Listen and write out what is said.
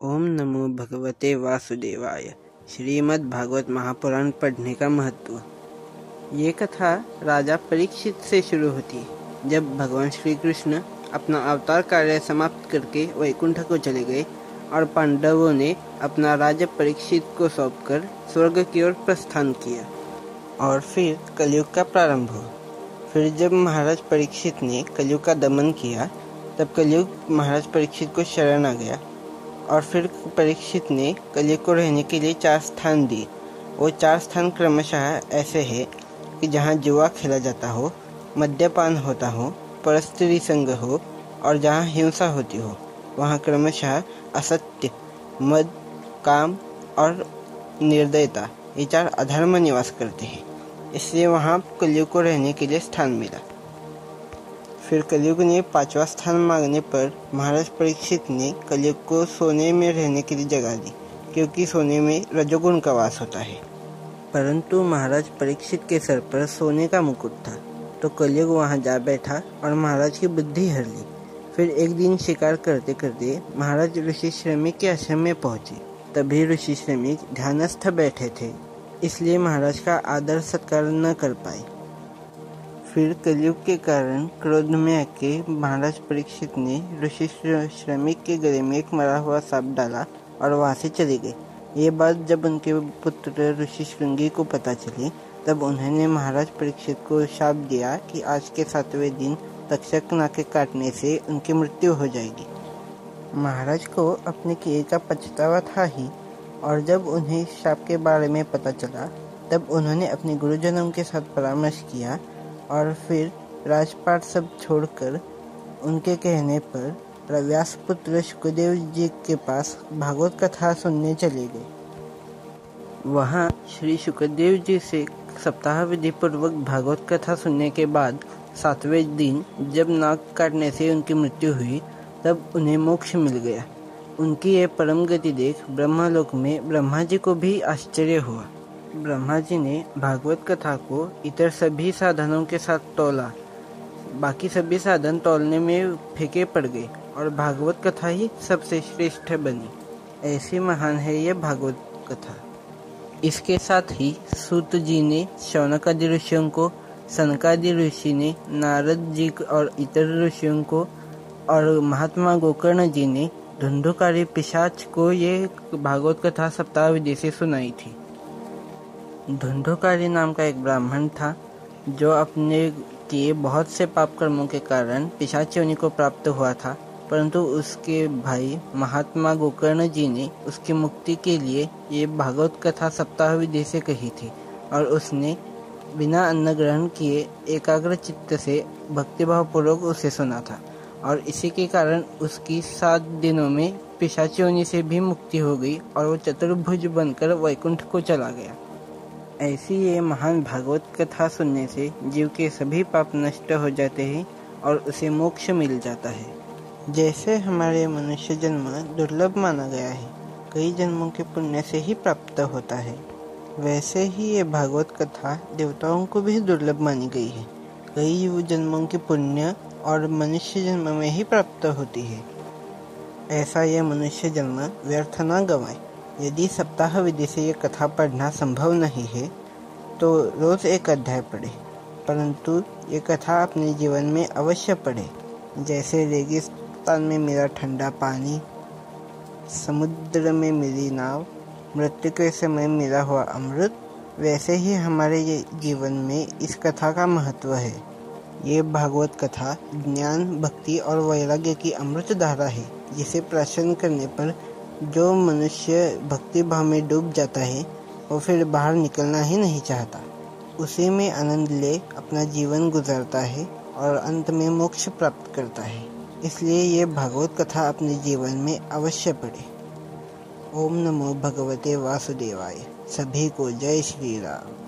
ओम नमो भगवते वासुदेवाय। श्रीमद् भागवत महापुराण पढ़ने का महत्व। ये कथा राजा परीक्षित से शुरू होती है। जब भगवान श्री कृष्ण अपना अवतार कार्य समाप्त करके वैकुंठ को चले गए और पांडवों ने अपना राज्य परीक्षित को सौंपकर स्वर्ग की ओर प्रस्थान किया और फिर कलयुग का प्रारंभ हुआ। फिर जब महाराज परीक्षित ने कलयुग का दमन किया तब कलयुग महाराज परीक्षित को शरण आ गया और फिर परीक्षित ने कलयुग को रहने के लिए 4 स्थान दिए। वो 4 स्थान क्रमशः ऐसे हैं कि जहाँ जुआ खेला जाता हो, मद्यपान होता हो, परस्त्री संग हो और जहाँ हिंसा होती हो। वहाँ क्रमशः असत्य, मद, काम और निर्दयता ये 4 अधर्म निवास करते हैं। इसलिए वहाँ कलयुग को रहने के लिए स्थान मिला। फिर कलयुग ने 5वां स्थान मांगने पर महाराज परीक्षित ने कलयुग को सोने में रहने के लिए जगह दी, क्योंकि सोने में रजोगुण का वास होता है। परंतु महाराज परीक्षित के सर पर सोने का मुकुट था, तो कलयुग वहां जा बैठा और महाराज की बुद्धि हर ली। फिर एक दिन शिकार करते करते महाराज ऋषि श्रमिक के आश्रम में पहुंचे। तभी ऋषि श्रमिक ध्यानस्थ बैठे थे, इसलिए महाराज का आदर सत्कार न कर पाए। फिर कलयुग के कारण क्रोध में आके महाराज परीक्षित ने ऋषि श्रमिक के गले में एक मरा हुआ सांप डाला और वहां से चले गए। ये बात जब उनके पुत्र ऋषि श्रृंगी को पता चली तब उन्होंने महाराज परीक्षित को शाप दिया कि आज के 7वें दिन तक्षक नाके काटने से उनकी मृत्यु हो जाएगी। महाराज को अपने किए का पछतावा था ही, और जब उन्हें शाप के बारे में पता चला तब उन्होंने अपने गुरुजनों के साथ परामर्श किया और फिर राजपाट सब छोड़कर उनके कहने पर व्यास पुत्र शुकदेव जी के पास भागवत कथा सुनने चले गए। वहाँ श्री शुकदेव जी से सप्ताह विधि पूर्वक भागवत कथा सुनने के बाद 7वें दिन जब नाक काटने से उनकी मृत्यु हुई तब उन्हें मोक्ष मिल गया। उनकी ये परम गति देख ब्रह्मलोक में ब्रह्मा जी को भी आश्चर्य हुआ। ब्रह्मा जी ने भागवत कथा को इतर सभी साधनों के साथ तोला। बाकी सभी साधन तोलने में फेंके पड़ गए और भागवत कथा ही सबसे श्रेष्ठ बनी। ऐसी महान है यह भागवत कथा। इसके साथ ही सूत जी ने शौनकादि ऋषियों को, सनकादि ऋषि ने नारद जी और इतर ऋषियों को, और महात्मा गोकर्ण जी ने धुंधुकारी पिशाच को ये भागवत कथा सप्ताह विधि से सुनाई थी। धुंधुकारी नाम का एक ब्राह्मण था जो अपने किए बहुत से पाप कर्मों के कारण पिशाच योनि को प्राप्त हुआ था, परंतु उसके भाई महात्मा गोकर्ण जी ने उसकी मुक्ति के लिए ये भागवत कथा सप्ताह विधि से कही थी और उसने बिना अन्न ग्रहण किए एकाग्र चित्त से भक्तिभाव पूर्वक उसे सुना था, और इसी के कारण उसकी 7 दिनों में पिशाच योनि से भी मुक्ति हो गई और वो चतुर्भुज बनकर वैकुंठ को चला गया। ऐसी ये महान भागवत कथा सुनने से जीव के सभी पाप नष्ट हो जाते हैं और उसे मोक्ष मिल जाता है। जैसे हमारे मनुष्य जन्म दुर्लभ माना गया है, कई जन्मों के पुण्य से ही प्राप्त होता है, वैसे ही ये भागवत कथा देवताओं को भी दुर्लभ मानी गई है। कई जन्मों के पुण्य और मनुष्य जन्म में ही प्राप्त होती है। ऐसा यह मनुष्य जन्म व्यर्थ न गंवाए। यदि सप्ताह विधि से ये कथा पढ़ना संभव नहीं है तो रोज एक अध्याय पढ़े, परंतु ये कथा अपने जीवन में अवश्य पढ़े। जैसे रेगिस्तान में मिला ठंडा पानी, समुद्र में मिली नाव, मृत्यु के समय मिला हुआ अमृत, वैसे ही हमारे जीवन में इस कथा का महत्व है। ये भागवत कथा ज्ञान, भक्ति और वैराग्य की अमृत धारा है, जिसे प्राशन करने पर जो मनुष्य भक्ति भाव में डूब जाता है वो फिर बाहर निकलना ही नहीं चाहता। उसी में आनंद ले अपना जीवन गुजारता है और अंत में मोक्ष प्राप्त करता है। इसलिए ये भागवत कथा अपने जीवन में अवश्य पढ़े। ओम नमो भगवते वासुदेवाय। सभी को जय श्री राम।